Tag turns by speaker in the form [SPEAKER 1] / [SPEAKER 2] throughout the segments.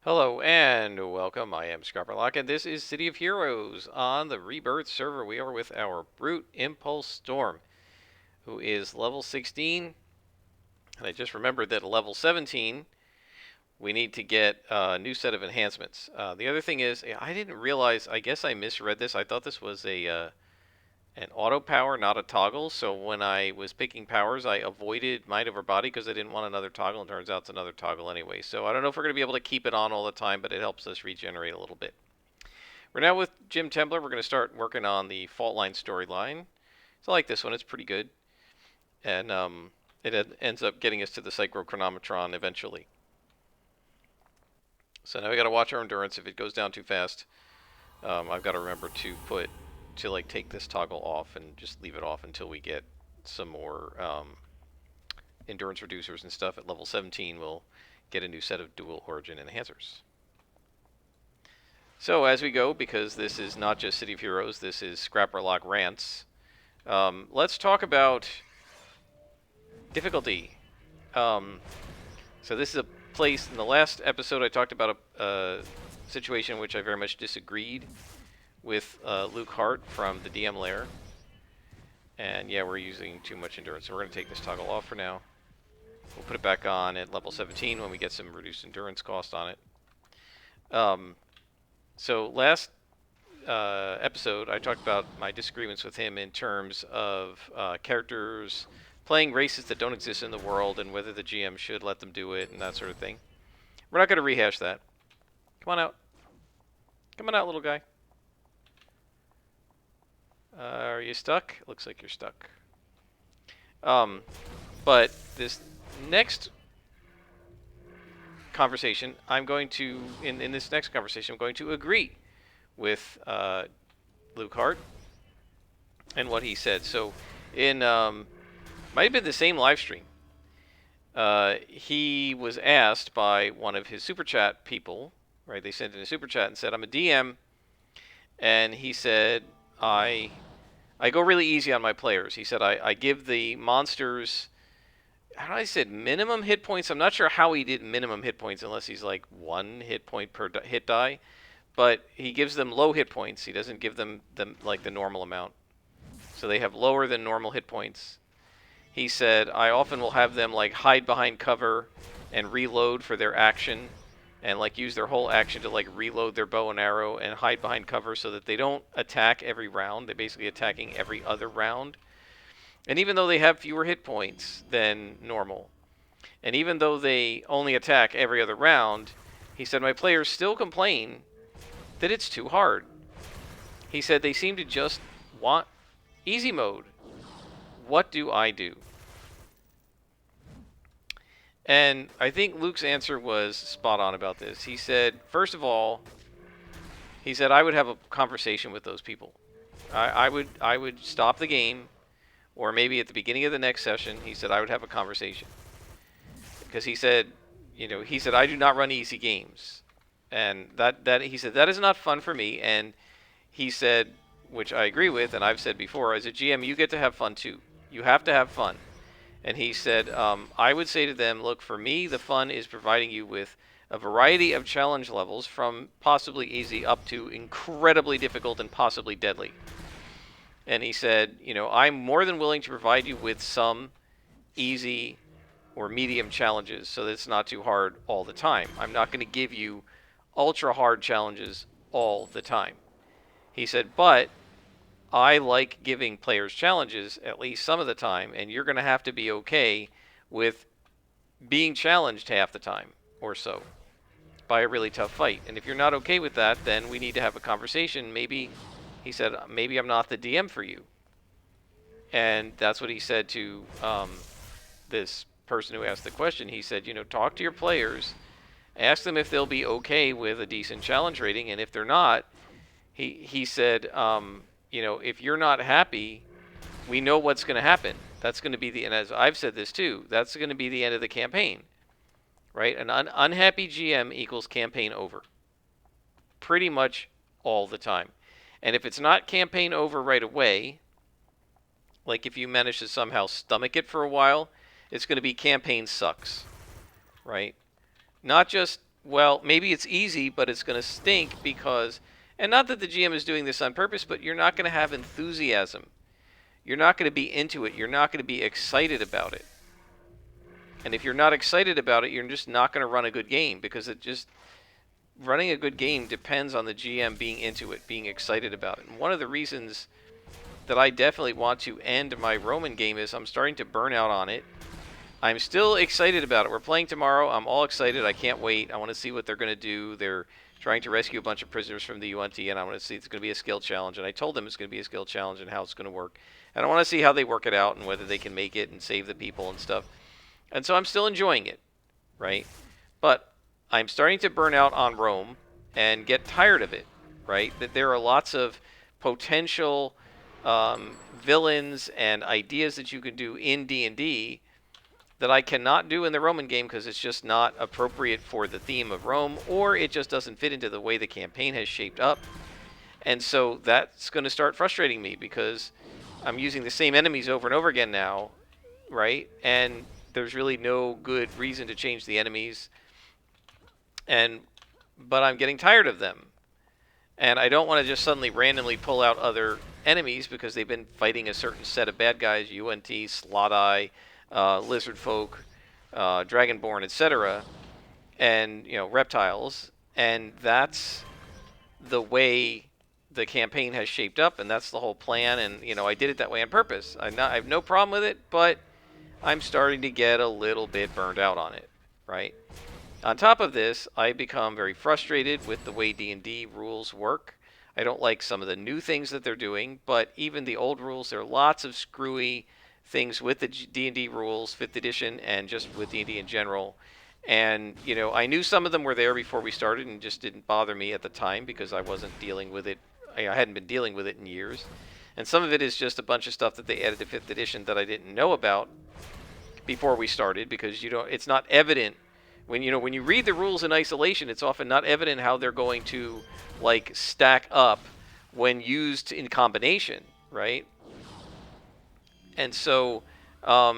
[SPEAKER 1] Hello and welcome. I am Scrapperlock, and this is City of Heroes on the Rebirth server. We are with our Brute Impulse Storm, who is level 16. And I just remembered that at level 17, we need to get a new set of enhancements. The other thing is, I didn't realize, I guess I misread this. I thought this was an auto power, not a toggle. So when I was picking powers, I avoided Mind Over Body because I didn't want another toggle, and turns out it's another toggle anyway. So I don't know if we're going to be able to keep it on all the time, but it helps us regenerate a little bit. We're now with Jim Tembler. We're going to start working on the Fault Line storyline. So I like this one. It's pretty good. And it ends up getting us to the Psychrochronometron eventually. So now we got to watch our endurance. If it goes down too fast, I've got to remember to like take this toggle off and just leave it off until we get some more endurance reducers and stuff. At level 17, we'll get a new set of dual origin enhancers. So as we go, because this is not just City of Heroes, this is Scrapperlock Rants, let's talk about difficulty. So this is a place, in the last episode I talked about a situation in which I very much disagreed with Luke Hart from the DM lair. And yeah, we're using too much endurance, so we're going to take this toggle off for now. We'll put it back on at level 17 when we get some reduced endurance cost on it. So last episode, I talked about my disagreements with him in terms of characters playing races that don't exist in the world and whether the GM should let them do it and that sort of thing. We're not going to rehash that. Come on out. Come on out, little guy. Are you stuck? Looks like you're stuck. But this next conversation, I'm going to, in this next conversation, I'm going to agree with Luke Hart and what he said. So in, might have been the same live stream, he was asked by one of his super chat people, right? They sent in a super chat and said, I'm a DM, and he said, I go really easy on my players. He said, I give the monsters, how did I said minimum hit points? I'm not sure how he did minimum hit points unless he's like 1 hit point per hit die. But he gives them low hit points. He doesn't give them like the normal amount. So they have lower than normal hit points. He said, I often will have them like hide behind cover and reload for their action. And like use their whole action to like reload their bow and arrow and hide behind cover so that they don't attack every round. They're basically attacking every other round. And even though they have fewer hit points than normal, and even though they only attack every other round, he said my players still complain that it's too hard. He said they seem to just want easy mode. What do I do? And I think Luke's answer was spot on about this. He said, first of all, he said I would have a conversation with those people. I would stop the game, or maybe at the beginning of the next session, he said I would have a conversation. Because he said, he said I do not run easy games. And that he said that is not fun for me. And he said, which I agree with, and I've said before, as a GM, you get to have fun too. You have to have fun. And he said, I would say to them, look, for me, the fun is providing you with a variety of challenge levels from possibly easy up to incredibly difficult and possibly deadly. And he said, I'm more than willing to provide you with some easy or medium challenges so that it's not too hard all the time. I'm not going to give you ultra hard challenges all the time. He said, but I like giving players challenges at least some of the time, and you're going to have to be okay with being challenged half the time or so by a really tough fight. And if you're not okay with that, then we need to have a conversation. Maybe, he said, maybe I'm not the DM for you. And that's what he said to this person who asked the question. He said, talk to your players, ask them if they'll be okay with a decent challenge rating, and if they're not, he said, if you're not happy, we know what's going to happen. That's going to be and as I've said this too, that's going to be the end of the campaign, right? An unhappy GM equals campaign over. Pretty much all the time. And if it's not campaign over right away, like if you manage to somehow stomach it for a while, it's going to be campaign sucks, right? Not just Well, maybe it's easy, but it's going to stink because, and not that the GM is doing this on purpose, but you're not going to have enthusiasm. You're not going to be into it. You're not going to be excited about it. And if you're not excited about it, you're just not going to run a good game because it just running a good game depends on the GM being into it, being excited about it. And one of the reasons that I definitely want to end my Roman game is I'm starting to burn out on it. I'm still excited about it. We're playing tomorrow. I'm all excited. I can't wait. I want to see what they're going to do. They're trying to rescue a bunch of prisoners from the UNT, and I want to see it's going to be a skill challenge. And I told them it's going to be a skill challenge and how it's going to work. And I want to see how they work it out and whether they can make it and save the people and stuff. And so I'm still enjoying it, right? But I'm starting to burn out on Rome and get tired of it, right? That there are lots of potential villains and ideas that you can do in D&D that I cannot do in the Roman game because it's just not appropriate for the theme of Rome, or it just doesn't fit into the way the campaign has shaped up. And so that's going to start frustrating me because I'm using the same enemies over and over again now, right? And there's really no good reason to change the enemies. But I'm getting tired of them. And I don't want to just suddenly randomly pull out other enemies because they've been fighting a certain set of bad guys, UNT, Slot Eye, Lizard Folk, Dragonborn, etc., and reptiles, and that's the way the campaign has shaped up, and that's the whole plan. And I did it that way on purpose. I have no problem with it, but I'm starting to get a little bit burned out on it, right? On top of this, I become very frustrated with the way D&D rules work. I don't like some of the new things that they're doing, but even the old rules, there are lots of screwy things with the D&D rules, 5th edition, and just with D&D in general. And, I knew some of them were there before we started and just didn't bother me at the time because I wasn't dealing with it. I hadn't been dealing with it in years. And some of it is just a bunch of stuff that they added to 5th edition that I didn't know about before we started because, it's not evident. When you read the rules in isolation, it's often not evident how they're going to stack up when used in combination, right? And so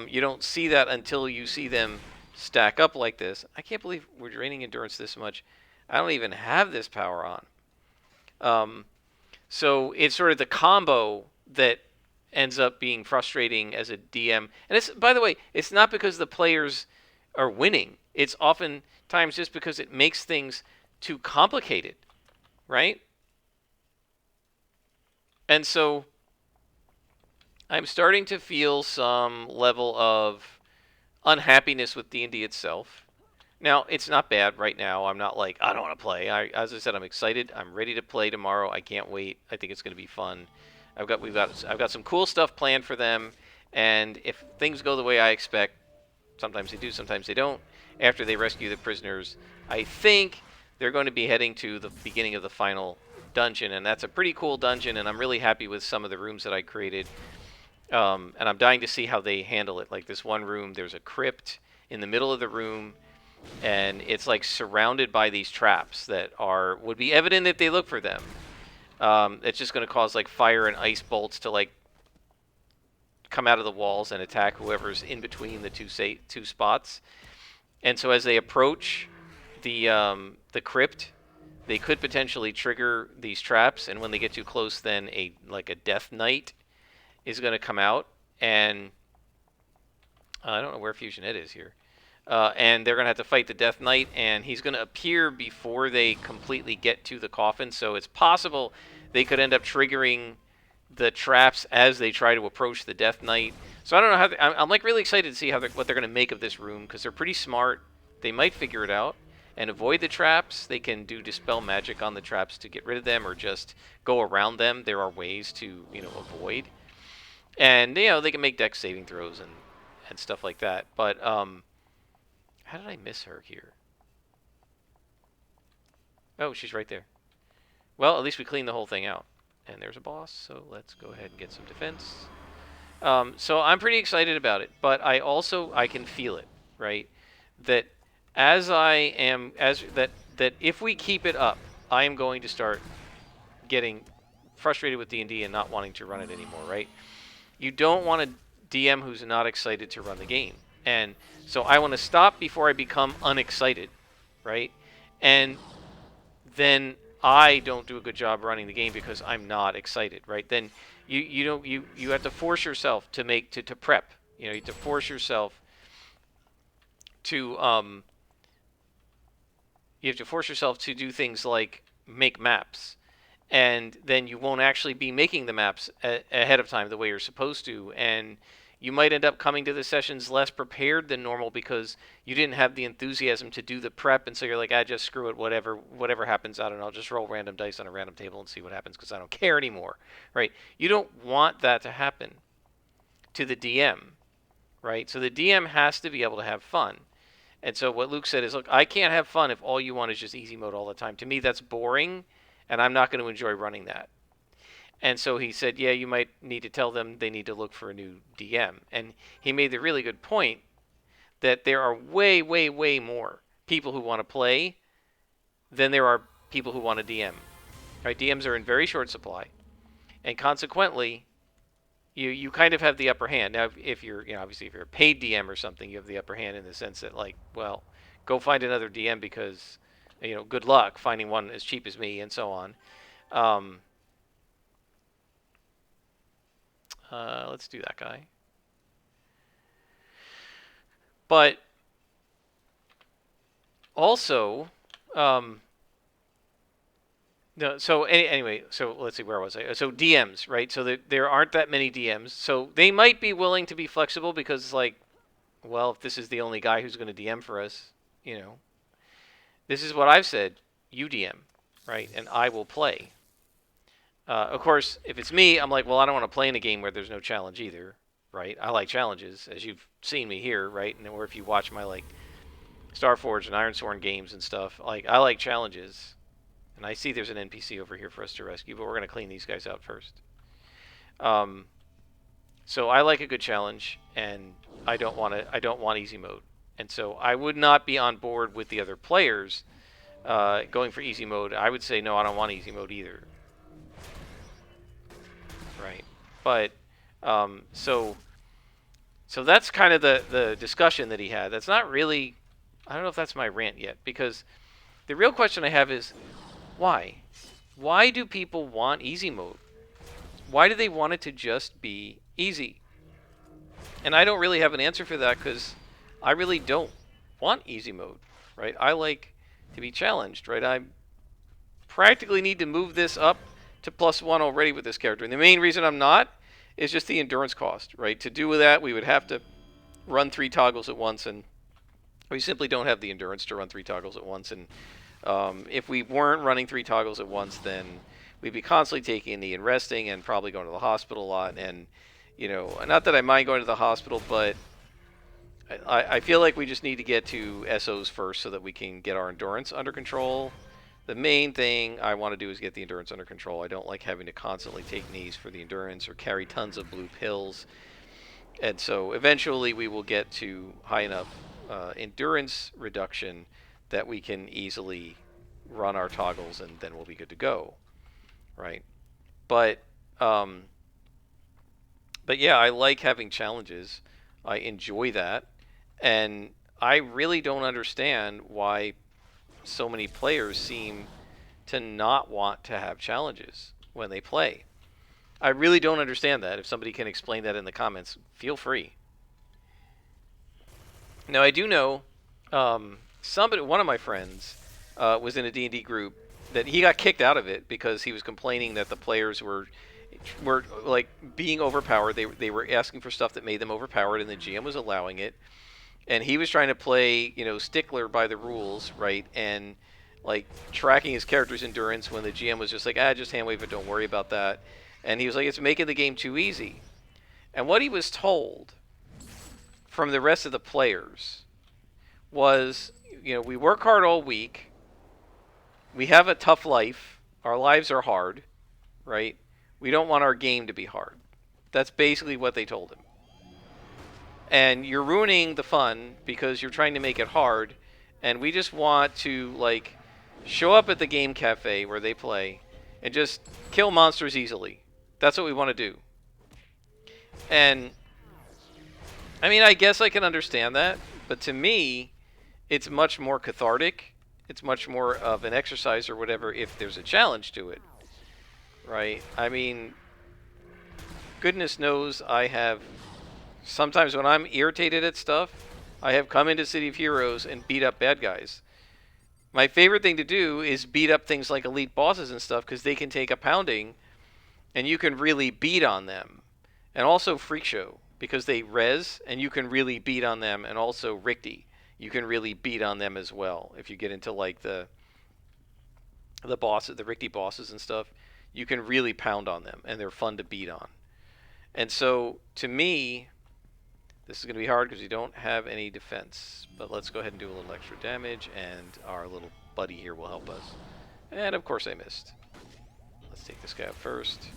[SPEAKER 1] you don't see that until you see them stack up like this. I can't believe we're draining endurance this much. I don't even have this power on. So it's sort of the combo that ends up being frustrating as a DM. And it's, by the way, it's not because the players are winning. It's oftentimes just because it makes things too complicated, right? And so I'm starting to feel some level of unhappiness with D&D itself. Now, it's not bad right now. I'm not like, I don't want to play. As I said, I'm excited. I'm ready to play tomorrow. I can't wait. I think it's going to be fun. I've got some cool stuff planned for them, and if things go the way I expect, sometimes they do, sometimes they don't. After they rescue the prisoners, I think they're going to be heading to the beginning of the final dungeon, and that's a pretty cool dungeon, and I'm really happy with some of the rooms that I created. And I'm dying to see how they handle it. Like this one room, there's a crypt in the middle of the room, and it's surrounded by these traps that would be evident if they look for them. It's just going to cause fire and ice bolts to come out of the walls and attack whoever's in between the two spots. And so as they approach the crypt, they could potentially trigger these traps. And when they get too close, then a death knight is going to come out, and I don't know where Fusion Head is here. And they're going to have to fight the Death Knight, and he's going to appear before they completely get to the coffin. So it's possible they could end up triggering the traps as they try to approach the Death Knight. So I don't know how. I'm really excited to see what they're going to make of this room because they're pretty smart. They might figure it out and avoid the traps. They can do dispel magic on the traps to get rid of them, or just go around them. There are ways to avoid, and they can make dex saving throws and stuff like that. But how did I miss her here? Oh, she's right there. Well, at least we cleaned the whole thing out. And there's a boss, so let's go ahead and get some defense. So I'm pretty excited about it, but I can feel it, right? That that if we keep it up, I am going to start getting frustrated with D&D and not wanting to run it anymore, right? You don't want a DM who's not excited to run the game. And so I want to stop before I become unexcited, right? and then I don't do a good job running the game because I'm not excited, right? Then you don't you have to force yourself to make to prep. You have to force yourself to you have to force yourself to do things like make maps, and then you won't actually be making the maps ahead of time the way you're supposed to, and you might end up coming to the sessions less prepared than normal because you didn't have the enthusiasm to do the prep, and so you're like, just screw it, whatever happens, I don't know, I'll just roll random dice on a random table and see what happens because I don't care anymore, right? You don't want that to happen to the DM, right? So the DM has to be able to have fun. And so what Luke said is, look, I can't have fun if all you want is just easy mode all the time. To me, that's boring, and I'm not going to enjoy running that. And so he said, yeah, you might need to tell them they need to look for a new DM. And he made the really good point that there are way, way, way more people who want to play than there are people who want to DM. Right? DMs are in very short supply, and consequently, you kind of have the upper hand. Now, if you're, obviously if you're a paid DM or something, you have the upper hand in the sense that, like, well, go find another DM because, good luck finding one as cheap as me, and so on. Let's do that guy. But also, no. So anyway, so let's see, where was I? So DMs, right? So there aren't that many DMs, so they might be willing to be flexible because, like, well, if this is the only guy who's going to DM for us, this is what I've said: you DM, right, and I will play. Of course, if it's me, I'm like, well, I don't want to play in a game where there's no challenge either, right? I like challenges, as you've seen me here, right? And or if you watch my like Starforge and Ironsworn games and stuff, like I like challenges. And I see there's an NPC over here for us to rescue, but we're going to clean these guys out first. So I like a good challenge, and I don't want easy mode. And so I would not be on board with the other players going for easy mode. I would say, no, I don't want easy mode either. Right. But so that's kind of the discussion that he had. That's not really, I don't know if that's my rant yet, because the real question I have is, why? Why do people want easy mode? Why do they want it to just be easy? And I don't really have an answer for that because I really don't want easy mode, right? I like to be challenged, right? I practically need to move this up to +1 already with this character. And the main reason I'm not is just the endurance cost, right? To do that, we would have to run 3 toggles at once, and we simply don't have the endurance to run 3 toggles at once. And if we weren't running 3 toggles at once, then we'd be constantly taking a knee and resting and probably going to the hospital a lot. And, not that I mind going to the hospital, but I feel like we just need to get to SOs first so that we can get our endurance under control. The main thing I want to do is get the endurance under control. I don't like having to constantly take knees for the endurance or carry tons of blue pills. And so eventually we will get to high enough endurance reduction that we can easily run our toggles, and then we'll be good to go, right? But yeah, I like having challenges. I enjoy that, and I really don't understand why so many players seem to not want to have challenges when they play. I really don't understand that. If somebody can explain that in the comments, feel free. Now, I do know one of my friends was in a D&D group that he got kicked out of it because he was complaining that the players were like being overpowered. They were asking for stuff that made them overpowered, and the GM was allowing it. And he was trying to play, stickler by the rules, right? And like tracking his character's endurance when the GM was just like, just hand wave it, don't worry about that. And he was like, it's making the game too easy. And what he was told from the rest of the players was, we work hard all week. We have a tough life. Our lives are hard, right? We don't want our game to be hard. That's basically what they told him. And you're ruining the fun because you're trying to make it hard. And we just want to, like, show up at the game cafe where they play and just kill monsters easily. That's what we want to do. And I mean, I guess I can understand that, but to me, it's much more cathartic it's much more of an exercise or whatever if there's a challenge to it, right? I mean, goodness knows I have, sometimes when I'm irritated at stuff, I have come into City of Heroes and beat up bad guys. My favorite thing to do is beat up things like elite bosses and stuff because they can take a pounding and you can really beat on them. And also Freak Show because they res and you can really beat on them, and also Rikti. You can really beat on them as well. If you get into like the bosses, the Rikti bosses and stuff, you can really pound on them and they're fun to beat on. And so to me, this is going to be hard because we don't have any defense. But let's go ahead and do a little extra damage, and our little buddy here will help us. And of course I missed. Let's take this guy out first.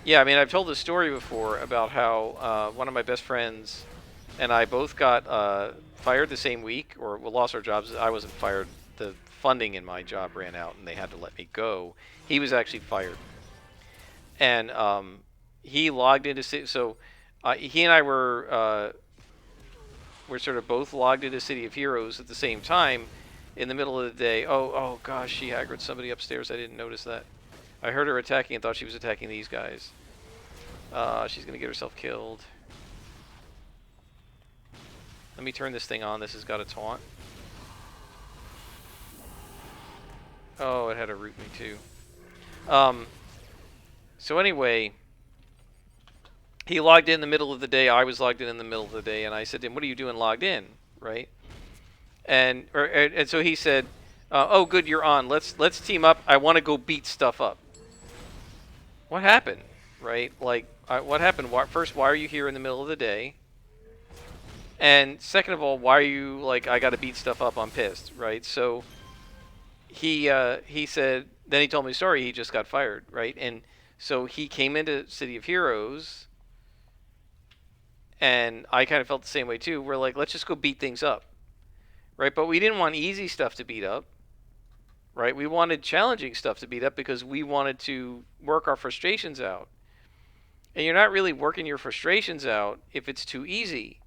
[SPEAKER 1] Yeah, I mean, I've told this story before about how one of my best friends and I both got fired the same week, or we lost our jobs. I wasn't fired. The funding in my job ran out, and they had to let me go. He was actually fired. And he logged into... So he and I were sort of both logged into City of Heroes at the same time in the middle of the day. Oh gosh, she aggroed somebody upstairs. I didn't notice that. I heard her attacking and thought she was attacking these guys. She's going to get herself killed. Let me turn this thing on. This has got a taunt. Oh, it had to root me too. So anyway, he logged in the middle of the day. I was logged in the middle of the day, and I said to him, "What are you doing logged in?" Right? And so he said, "Oh, good, you're on. Let's team up. I want to go beat stuff up." What happened? Right? Like, what happened? First, why are you here in the middle of the day? And second of all, why are you like, I got to beat stuff up? I'm pissed, right? So he said. Then he told me, sorry, he just got fired, right? And so he came into City of Heroes, and I kind of felt the same way too. We're like, let's just go beat things up, right? But we didn't want easy stuff to beat up, right? We wanted challenging stuff to beat up because we wanted to work our frustrations out. And you're not really working your frustrations out if it's too easy,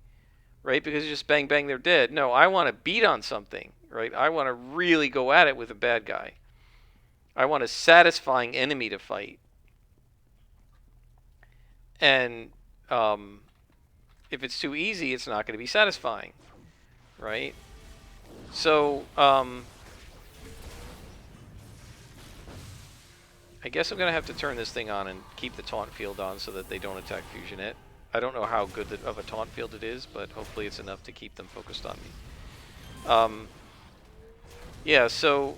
[SPEAKER 1] right? Because you just bang, bang, they're dead. No, I want to beat on something, right? I want to really go at it with a bad guy. I want a satisfying enemy to fight. And if it's too easy, it's not going to be satisfying, right? So I guess I'm going to have to turn this thing on and keep the taunt field on so that they don't attack Fusionet. I don't know how good of a taunt field it is, but hopefully it's enough to keep them focused on me. Yeah, so...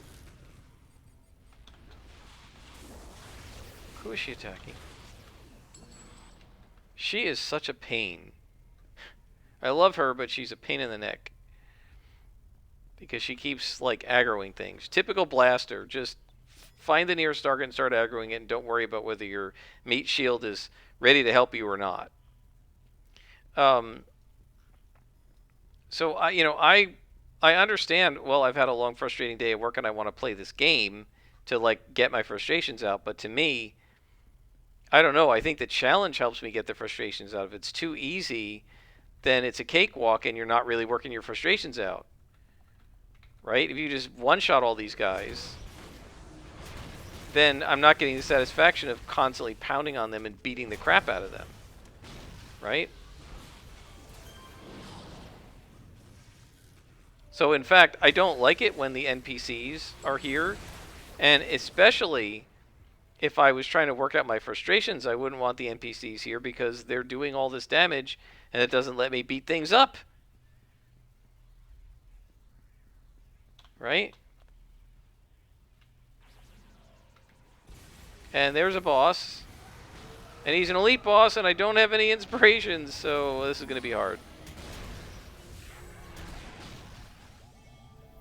[SPEAKER 1] Who is she attacking? She is such a pain. I love her, but she's a pain in the neck. Because she keeps, like, aggroing things. Typical blaster. Just find the nearest target and start aggroing it, and don't worry about whether your meat shield is ready to help you or not. So, I understand, well, I've had a long, frustrating day at work, and I want to play this game to, like, get my frustrations out. But to me... I don't know. I think the challenge helps me get the frustrations out. If it's too easy, then it's a cakewalk and you're not really working your frustrations out. Right? If you just one-shot all these guys, then I'm not getting the satisfaction of constantly pounding on them and beating the crap out of them. Right? So, in fact, I don't like it when the NPCs are here. And especially... if I was trying to work out my frustrations, I wouldn't want the NPCs here because they're doing all this damage and it doesn't let me beat things up. Right? And there's a boss. And he's an elite boss and I don't have any inspirations, so this is going to be hard.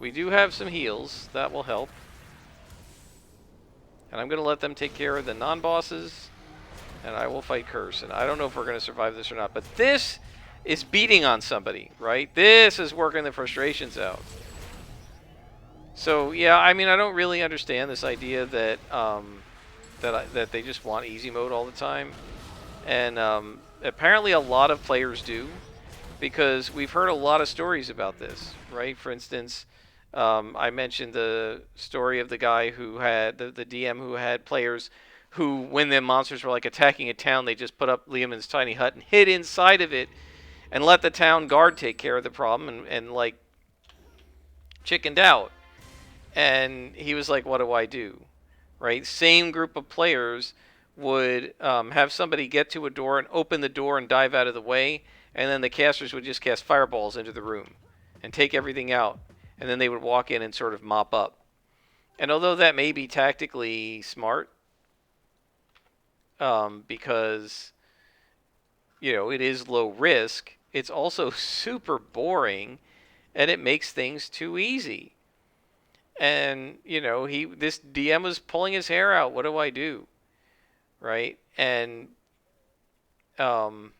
[SPEAKER 1] We do have some heals. That will help. And I'm going to let them take care of the non-bosses, and I will fight Curse. And I don't know if we're going to survive this or not, but this is beating on somebody, right? This is working the frustrations out. So, yeah, I mean, I don't really understand this idea that that they just want easy mode all the time. And apparently a lot of players do. because we've heard a lot of stories about this, right? For instance, I mentioned the story of the guy who had the DM who had players who, when the monsters were like attacking a town, they just put up Liam's tiny hut and hid inside of it and let the town guard take care of the problem and like chickened out. And he was like, "What do I do?" Right? Same group of players would have somebody get to a door and open the door and dive out of the way, and then the casters would just cast fireballs into the room and take everything out, and then they would walk in and sort of mop up. And although that may be tactically smart, because it is low risk, it's also super boring, and it makes things too easy. And this DM was pulling his hair out. What do I do? Right? And um,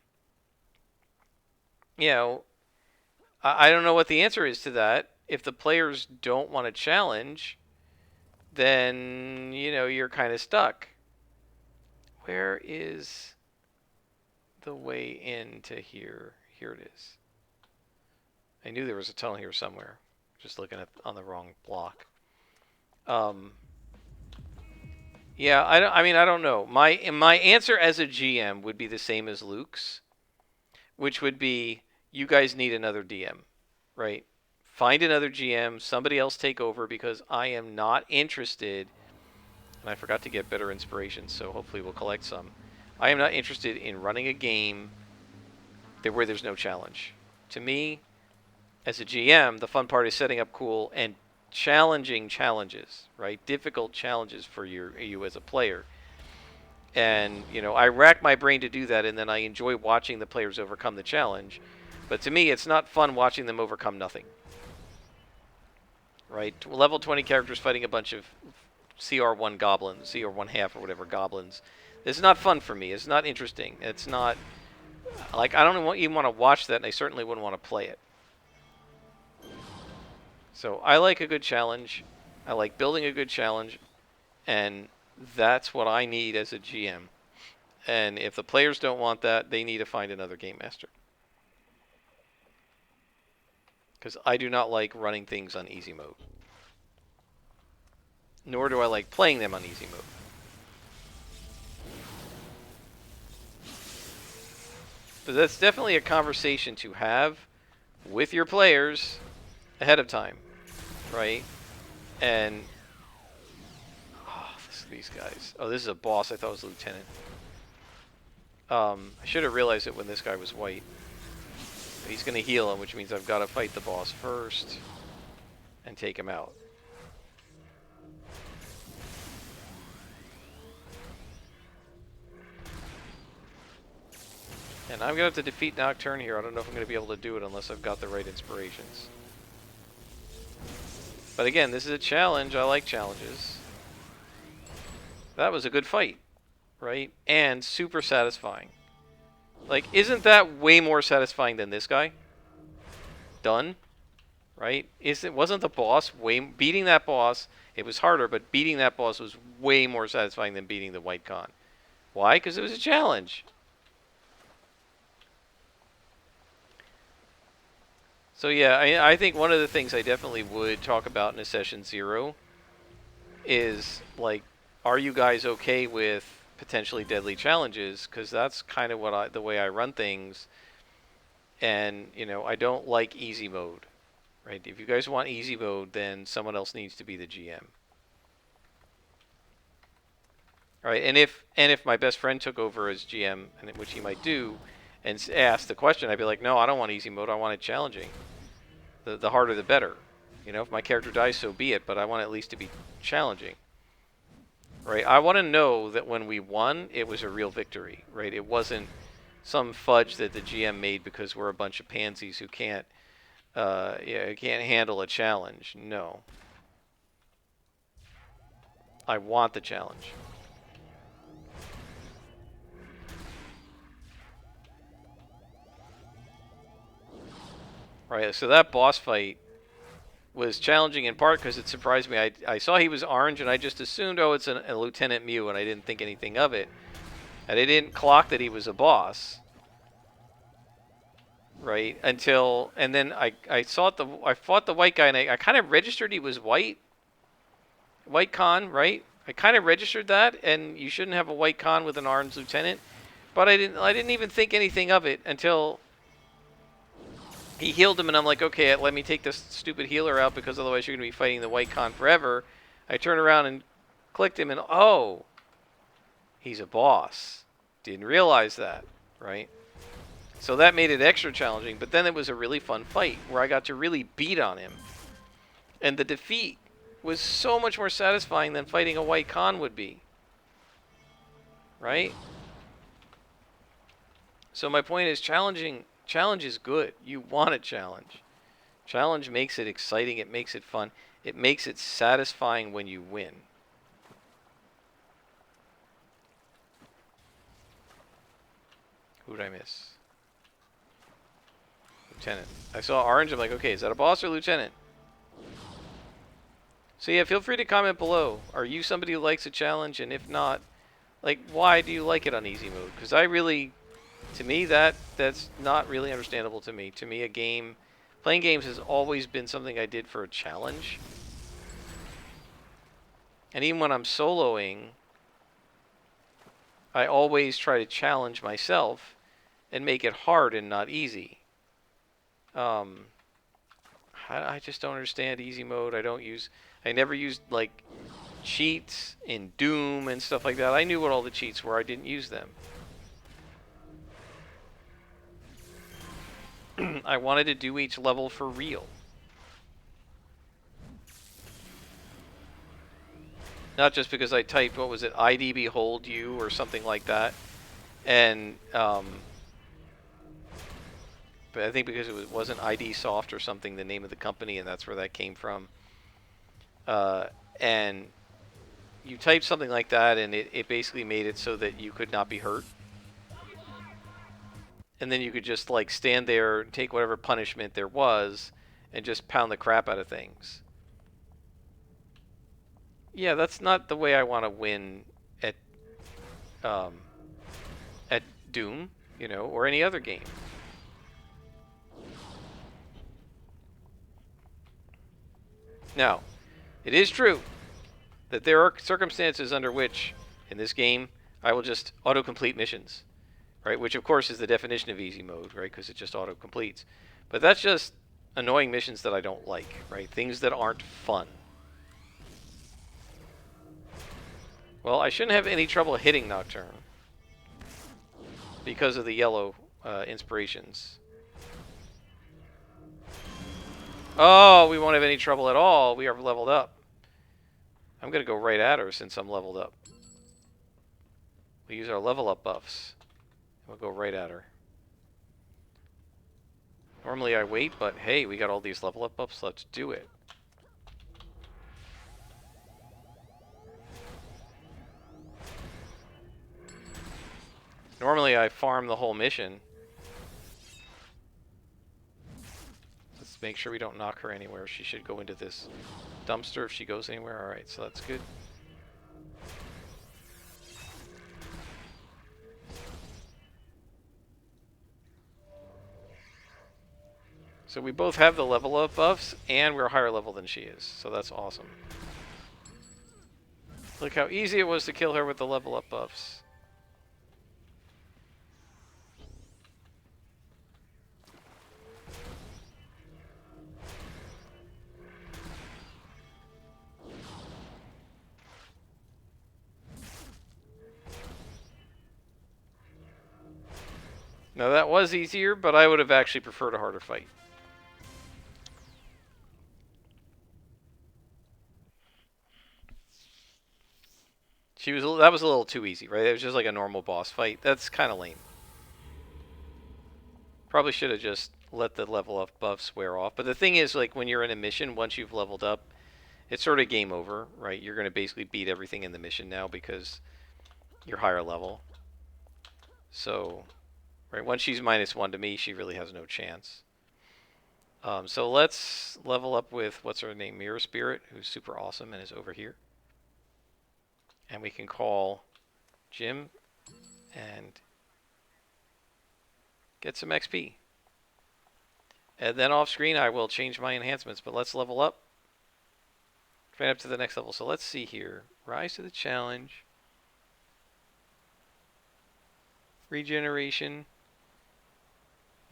[SPEAKER 1] I don't know what the answer is to that. If the players don't want to challenge, then you're kind of stuck. Where is the way into here? Here it is. I knew there was a tunnel here somewhere. Just looking on the wrong block. Yeah, I don't know. My answer as a GM would be the same as Luke's, which would be you guys need another DM, right? Find another GM, somebody else take over, because I am not interested. And I forgot to get better inspiration, so hopefully we'll collect some. I am not interested in running a game where there's no challenge. To me, as a GM, the fun part is setting up cool and challenging challenges, right? Difficult challenges for you as a player. And, I rack my brain to do that, and then I enjoy watching the players overcome the challenge. But to me, it's not fun watching them overcome nothing. Right? Level 20 characters fighting a bunch of CR1 goblins, CR1 half or whatever goblins. It's not fun for me. It's not interesting. It's not, like, I don't even want to watch that, and I certainly wouldn't want to play it. So I like a good challenge. I like building a good challenge, and that's what I need as a GM. And if the players don't want that, they need to find another game master. Because I do not like running things on easy mode. Nor do I like playing them on easy mode. But that's definitely a conversation to have with your players ahead of time, right? And these guys. Oh, this is a boss. I thought it was a lieutenant. I should have realized it when this guy was white. He's going to heal him, which means I've got to fight the boss first and take him out. And I'm going to have to defeat Nocturne here. I don't know if I'm going to be able to do it unless I've got the right inspirations. But again, this is a challenge. I like challenges. That was a good fight, right? And super satisfying. Like, isn't that way more satisfying than this guy? Done, right? Wasn't the boss beating that boss? It was harder, but beating that boss was way more satisfying than beating the White Con. Why? Because it was a challenge. So yeah, I think one of the things I definitely would talk about in a session 0 is, like, are you guys okay with potentially deadly challenges? Because that's kind of the way I run things. And, I don't like easy mode, right? If you guys want easy mode, then someone else needs to be the GM. All right, and if my best friend took over as GM, and which he might do, and asked the question, I'd be like, no, I don't want easy mode. I want it challenging. The harder, the better. If my character dies, so be it. But I want it at least to be challenging. Right? I want to know that when we won, it was a real victory. Right? It wasn't some fudge that the GM made because we're a bunch of pansies who can't handle a challenge. No. I want the challenge. Right, so that boss fight was challenging in part because it surprised me. I saw he was orange, and I just assumed, oh, it's a Lieutenant Mew, and I didn't think anything of it. And I didn't clock that he was a boss. right? Until and then I fought the white guy and I kind of registered he was white con, right? I kind of registered that, and you shouldn't have a white con with an orange lieutenant, but I didn't even think anything of it until he healed him, and I'm like, okay, let me take this stupid healer out because otherwise you're going to be fighting the white con forever. I turn around and clicked him, and oh, he's a boss. Didn't realize that, right? So that made it extra challenging, but then it was a really fun fight where I got to really beat on him. And the defeat was so much more satisfying than fighting a white con would be, right? So my point is challenge is good. You want a challenge. Challenge makes it exciting, it makes it fun, it makes it satisfying when you win. Who did I miss? Lieutenant. I saw orange, I'm like, okay, is that a boss or lieutenant? So yeah, feel free to comment below. Are you somebody who likes a challenge? And if not, like, why do you like it on easy mode? Because to me, that's not really understandable to me. To me, playing games has always been something I did for a challenge. And even when I'm soloing, I always try to challenge myself and make it hard and not easy. I just don't understand easy mode. I never used like cheats in Doom and stuff like that. I knew what all the cheats were. I didn't use them. I wanted to do each level for real. Not just because I typed, what was it, ID behold you or something like that. And, but I think because it wasn't ID Soft or something, the name of the company, and that's where that came from. And you type something like that, and it basically made it so that you could not be hurt. And then you could just like stand there, take whatever punishment there was, and just pound the crap out of things. Yeah, that's not the way I want to win at um, at Doom, or any other game. Now, it is true that there are circumstances under which, in this game, I will just auto-complete missions, right? Which, of course, is the definition of easy mode, right? Because it just auto-completes. But that's just annoying missions that I don't like, right? Things that aren't fun. Well, I shouldn't have any trouble hitting Nocturne because of the yellow inspirations. Oh, we won't have any trouble at all. We are leveled up. I'm going to go right at her since I'm leveled up. We'll use our level up buffs. We'll go right at her. Normally I wait, but hey, we got all these level up buffs. Let's do it. Normally I farm the whole mission. Let's make sure we don't knock her anywhere. She should go into this dumpster if she goes anywhere. Alright, so that's good. So we both have the level up buffs, and we're higher level than she is. So that's awesome. Look how easy it was to kill her with the level up buffs. Now that was easier, but I would have actually preferred a harder fight. That was a little too easy, right? It was just like a normal boss fight. That's kind of lame. Probably should have just let the level up buffs wear off. But the thing is, like, when you're in a mission, once you've leveled up, it's sort of game over, right? You're going to basically beat everything in the mission now because you're higher level. So, right, once she's -1 to me, she really has no chance. So let's level up with, what's her name, Mirror Spirit, who's super awesome and is over here. And we can call Jim and get some XP. And then off screen, I will change my enhancements. But let's level up. Train up to the next level. So let's see here. Rise to the challenge. Regeneration.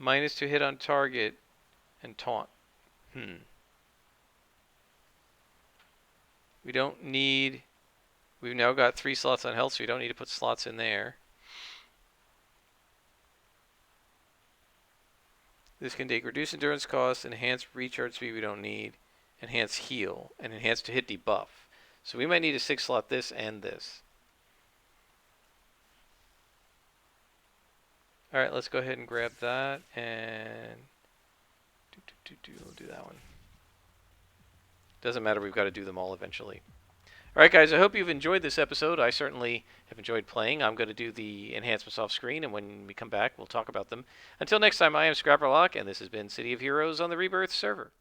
[SPEAKER 1] -2 hit on target. And taunt. We don't need... We've now got 3 slots on health, so we don't need to put slots in there. This can take reduced endurance cost, enhanced recharge speed we don't need, enhanced heal, and enhanced to hit debuff. So we might need a 6 slot this and this. Alright, let's go ahead and grab that and we'll do that one. Doesn't matter, we've got to do them all eventually. Alright guys, I hope you've enjoyed this episode. I certainly have enjoyed playing. I'm going to do the enhancements off screen, and when we come back, we'll talk about them. Until next time, I am Scrapperlock, and this has been City of Heroes on the Rebirth server.